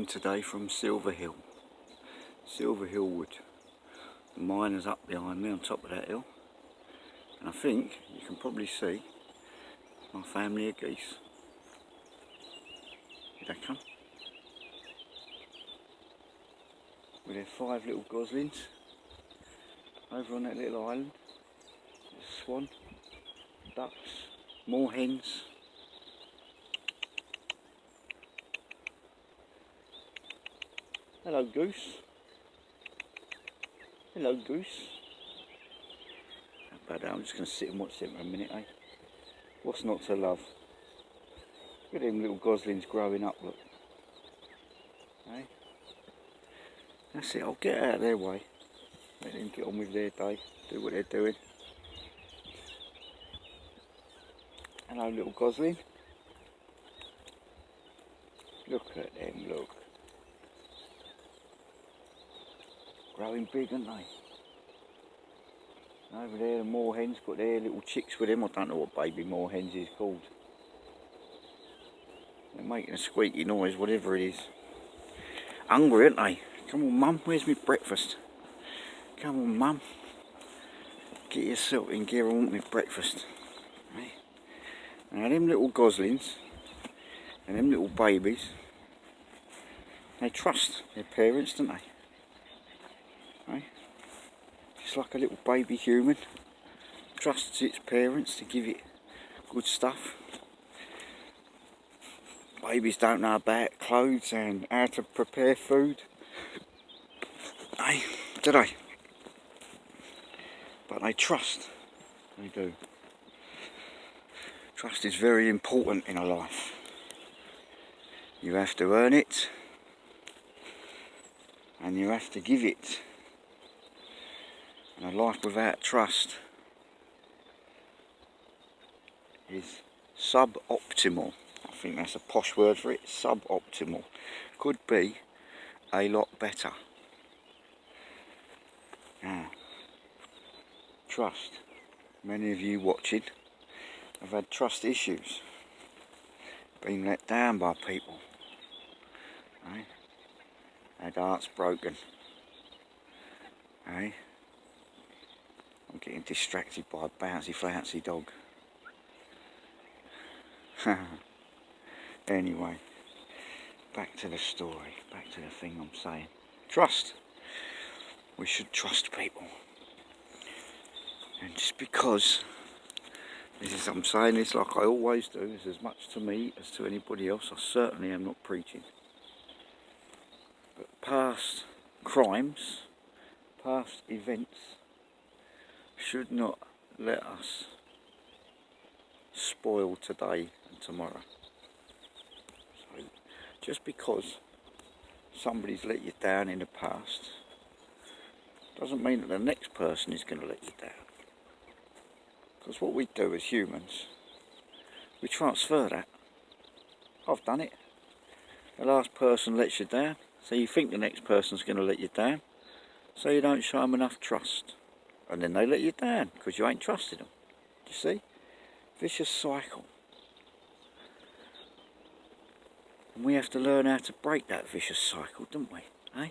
filming today from Silver Hill Wood. The miner's up behind me on top of that hill, and I think you can probably see my family of geese. Here they come with their 5 little goslings over on that little island. There's a swan, ducks, more hens. Hello goose. Hello goose. How about that? I'm just going to sit and watch them for a minute, eh? What's not to love? Look at them little goslings growing up, look. Eh? That's it, I'll get out of their way. Let them get on with their day, do what they're doing. Hello little gosling. Look at them, look. Growing big, aren't they? Over there the moorhens got their little chicks with them. I don't know what baby moorhens is called. They're making a squeaky noise, whatever it is. Hungry, aren't they? Come on mum, where's my breakfast? Come on mum. Get yourself in gear, I want my breakfast. Right? Now them little goslings and them little babies, they trust their parents, don't they? Right? Just like a little baby human trusts its parents to give it good stuff. Babies don't know about clothes and how to prepare food, do they? But they trust, they do. Trust is very important in a life. You have to earn it and you have to give it. And a life without trust is suboptimal. I think that's a posh word for it, suboptimal. Could be a lot better. Now, trust. Many of you watching have had trust issues. Been let down by people. Right? Had hearts broken. Right? I'm getting distracted by a bouncy flouncy dog. Anyway, back to the story, back to the thing I'm saying. Trust. We should trust people. And just because, I'm saying this like I always do, it's as much to me as to anybody else. I certainly am not preaching. But past crimes, past events, should not let us spoil today and tomorrow. So just because somebody's let you down in the past doesn't mean that the next person is going to let you down. Because what we do as humans, we transfer that. I've done it. The last person lets you down, so you think the next person's going to let you down, so you don't show them enough trust. And then they let you down because you ain't trusted them. Do you see? Vicious cycle. And we have to learn how to break that vicious cycle, don't we? Eh?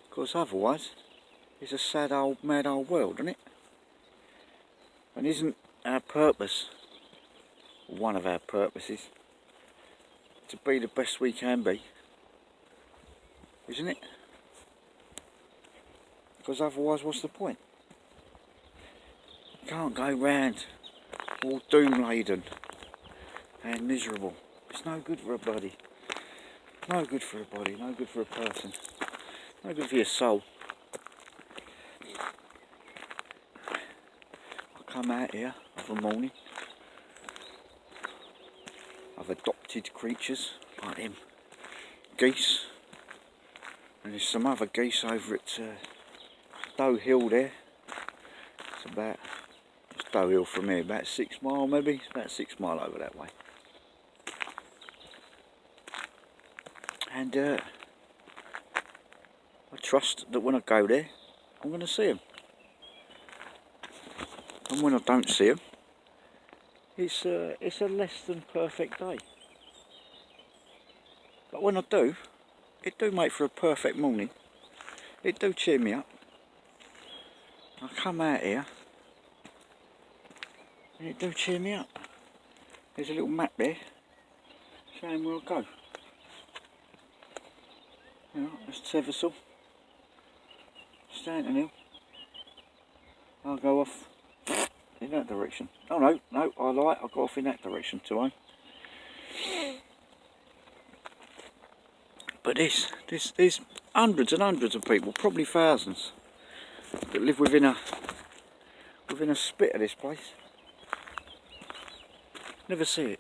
Because otherwise, it's a sad old, mad old world, isn't it? And isn't our purpose, one of our purposes, to be the best we can be? Isn't it? Because otherwise, what's the point? You can't go round all doom-laden and miserable. It's no good for a body. No good for a body, no good for a person. No good for your soul. I come out here of a morning. I've adopted creatures like them geese. And there's some other geese over at Doe Hill there. It's about, it's Doe Hill from here, about 6 mile maybe. It's about 6 mile over that way. And I trust that when I go there, I'm going to see them. And when I don't see them, it's a less than perfect day. But when I do, it do make for a perfect morning. It do cheer me up. I come out here and it do cheer me up. There's a little map there showing where I go. You know, that's Teversall, Stanton Hill. I'll go off in that direction. Oh no, I lie, I'll go off in that direction to home. But there's hundreds and hundreds of people, probably thousands, that live within a spit of this place. Never see it.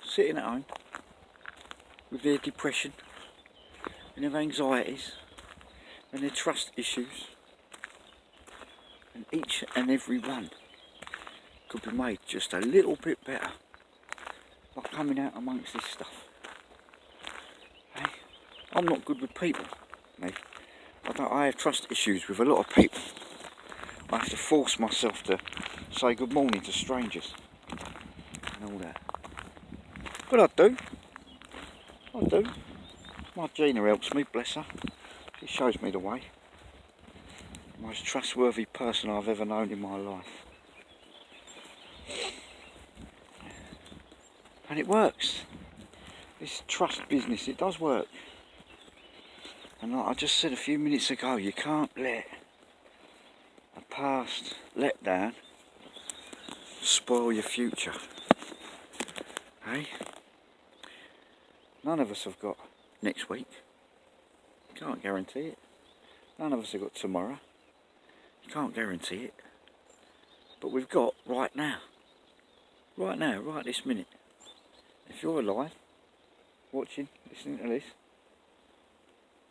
Sitting at home with their depression and their anxieties and their trust issues, and each and every one could be made just a little bit better by coming out amongst this stuff. Hey, I'm not good with people, me. I have trust issues with a lot of people. I have to force myself to say good morning to strangers and all that. But I do. My Gina helps me, bless her. She shows me the way. The most trustworthy person I've ever known in my life. And it works. This trust business, it does work. And like I just said a few minutes ago, you can't let a past letdown spoil your future. Hey? None of us have got next week. Can't guarantee it. None of us have got tomorrow. You can't guarantee it. But we've got right now. Right now, right this minute. If you're alive, watching, listening to this,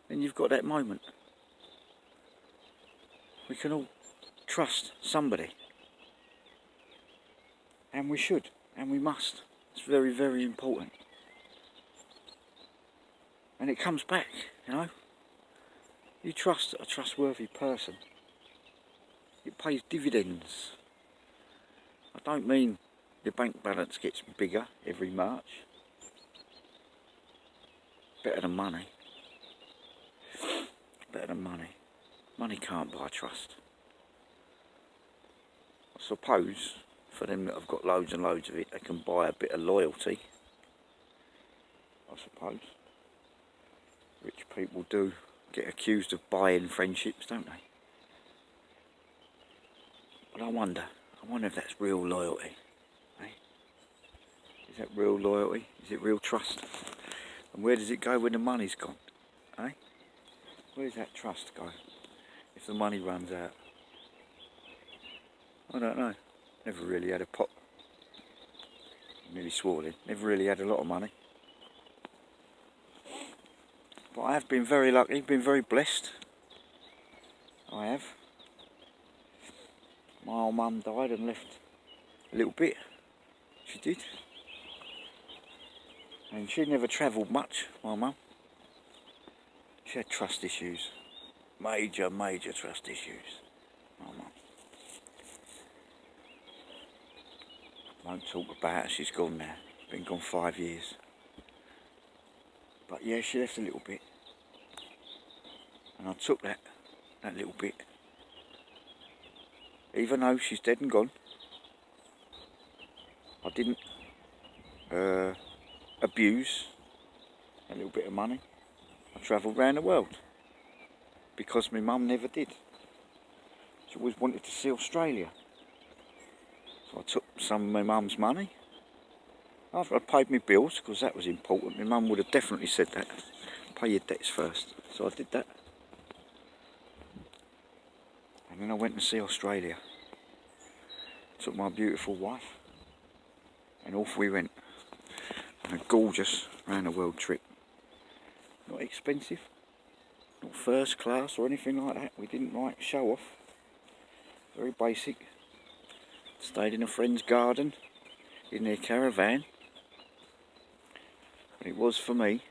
then you've got that moment. We can all trust somebody. And we should, and we must. It's very, very important. And it comes back, you know. You trust a trustworthy person. It pays dividends. I don't mean your bank balance gets bigger every March. Better than money. Better than money. Money can't buy trust. I suppose for them that have got loads and loads of it, they can buy a bit of loyalty. I suppose. Rich people do get accused of buying friendships, don't they? But I wonder if that's real loyalty. Eh? Is that real loyalty? Is it real trust? And where does it go when the money's gone? Eh? Where does that trust go if the money runs out? I don't know. Never really had a pot. Nearly swore then. Never really had a lot of money. But I have been very lucky, been very blessed. I have. My old mum died and left a little bit. She did. And she never travelled much, my mum. She had trust issues. Major trust issues, my mum. Won't talk about her, she's gone now. Been gone 5 years. But yeah, she left a little bit. And I took that little bit. Even though she's dead and gone, I didn't abuse a little bit of money. I travelled around the world. Because my mum never did. She always wanted to see Australia. So I took some of my mum's money. After I paid my bills, because that was important. My mum would have definitely said that. Pay your debts first. So I did that. And then I went to see Australia. Took my beautiful wife. And off we went. On a gorgeous round the world trip. Not expensive. Not first class or anything like that. We didn't like show off. Very basic. Stayed in a friend's garden. In their caravan. It was for me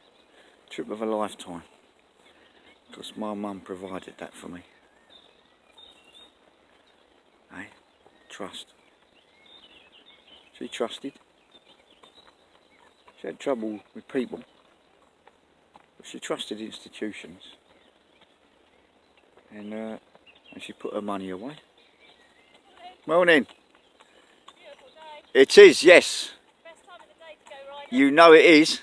a trip of a lifetime, because my mum provided that for me. Hey, trust. She trusted. She had trouble with people. She trusted institutions, and she put her money away. Morning. Beautiful day. It is, yes. Best time of the day to go riding. You know it is.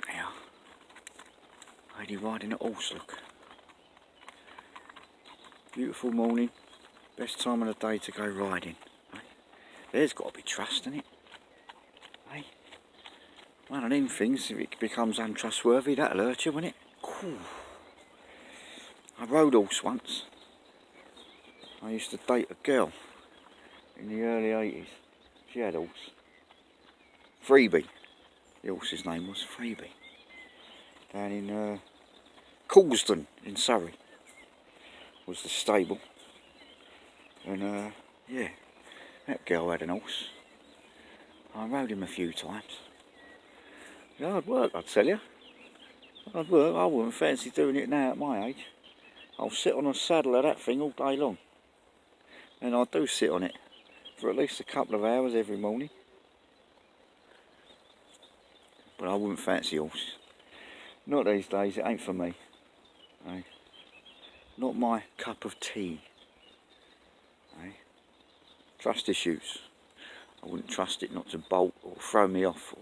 Now, lady riding a horse, look. Beautiful morning. Best time of the day to go riding. Eh? There's got to be trust in it. Eh? One of them things, if it becomes untrustworthy, that'll hurt you, won't it? Cool. I rode horse once. I used to date a girl in the early 80s. She had a horse. Freebie. The horse's name was Freebie. Down in Coulsdon in Surrey was the stable. And yeah, that girl had an horse. I rode him a few times. Hard work, I tell you. Hard work. I wouldn't fancy doing it now at my age. I'll sit on a saddle of that thing all day long. And I do sit on it for at least a couple of hours every morning. But I wouldn't fancy horse. Not these days, it ain't for me. Eh? Not my cup of tea. Eh? Trust issues. I wouldn't trust it not to bolt or throw me off.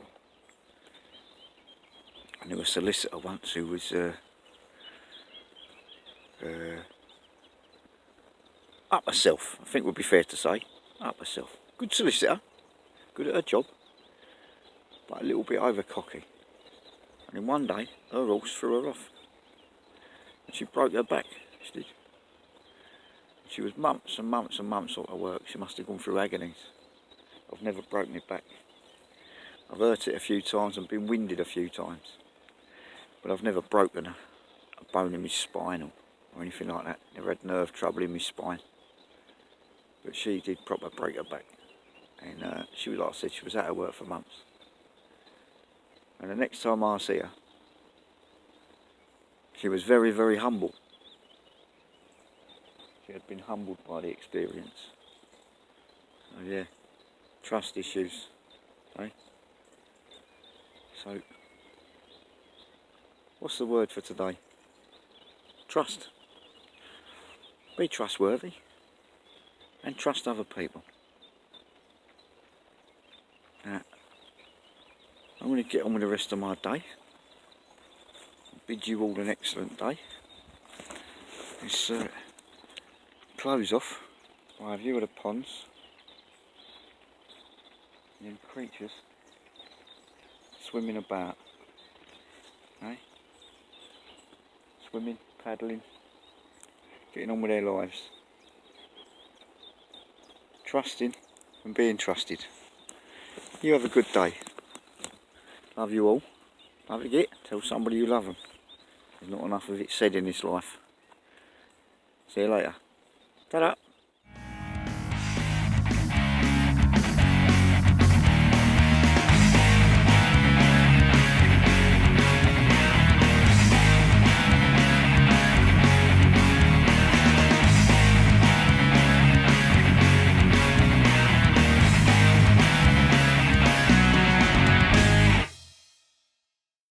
I knew a solicitor once who was up herself, I think would be fair to say. Up herself. Good solicitor, good at her job, but a little bit over cocky. And then one day, her horse threw her off. And she broke her back, she did. She was months and months and months out of work. She must have gone through agonies. I've never broken it back. I've hurt it a few times and been winded a few times. But I've never broken a bone in my spine or anything like that. Never had nerve trouble in my spine. But she did proper break her back. And she was, like I said, she was out of work for months. And the next time I see her, she was very, very humble. She had been humbled by the experience. So yeah, trust issues, eh? So, what's the word for today? Trust. Be trustworthy and trust other people. Now, I'm going to get on with the rest of my day. Bid you all an excellent day. Let's close off by a view of the ponds and creatures swimming about. Eh? Swimming, paddling, getting on with their lives. Trusting and being trusted. You have a good day. Love you all. Don't forget, tell somebody you love them. There's not enough of it said in this life. See you later. Ta-da.